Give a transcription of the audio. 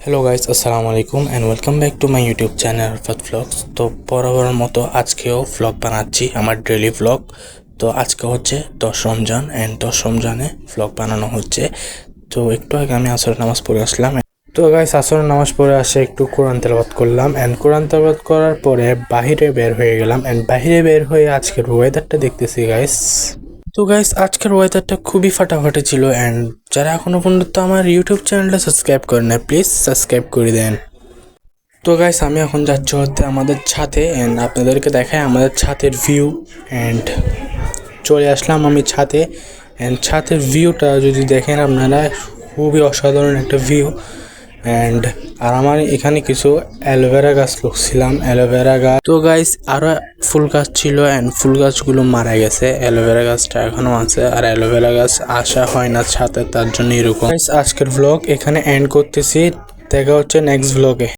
Hello guys, আসসালামু আলাইকুম and welcome back to my YouTube channel Arfat vlogs. তো বরাবরের মতো আজকেও ভ্লগ বানাচ্ছি, আমার ডেইলি ভ্লগ। তো আজকে হচ্ছে 10 রমজান অ্যান্ড 10 রমজানে ভ্লগ বানানো হচ্ছে। তো একটু আগে আমি আসরের নামাজ পড়ে আসলাম। তো গাইস, আসরের নামাজ পড়ে আসে একটু কোরআন তেলাওয়াত করলাম অ্যান্ড কোরআন তেলাওয়াত করার পরে বাহিরে বের হয়ে গেলাম অ্যান্ড বাহিরে বের হয়ে আজকের ওয়েদারটা দেখতেছি গাইস। তো গাইস, আজকের ওয়েদারটা খুবই ফাটাফাটি ছিল অ্যান্ড যারা এখনো পর্যন্ত আমার ইউটিউব চ্যানেলটা সাবস্ক্রাইব করেন না, প্লিজ সাবস্ক্রাইব করে দেন। তো গাইস, আমি এখন যাচ্ছি হচ্ছে আমাদের ছাদে অ্যান্ড আপনাদেরকে দেখাই আমাদের ছাদের ভিউ। অ্যান্ড চলে আসলাম আমি ছাদে অ্যান্ড ছাদের ভিউটা যদি দেখেন আপনারা, খুবই অসাধারণ একটা ভিউ। অ্যান্ড আর আমার এখানে কিছু অ্যালোভেরা গাছ লুকছিলাম, অ্যালোভেরা গাছ। তো গাইস, আরও ফুল গাছ ছিল অ্যান্ড ফুল গাছগুলো মারা গেছে, অ্যালোভেরা গাছটা এখনও আছে আর অ্যালোভেরা গাছ আসা হয় না ছাদে, তার জন্য এরকম। গাইস, আজকের ভ্লগ এখানে এন্ড করতেছি, দেখা হচ্ছে নেক্সট ভ্লগে।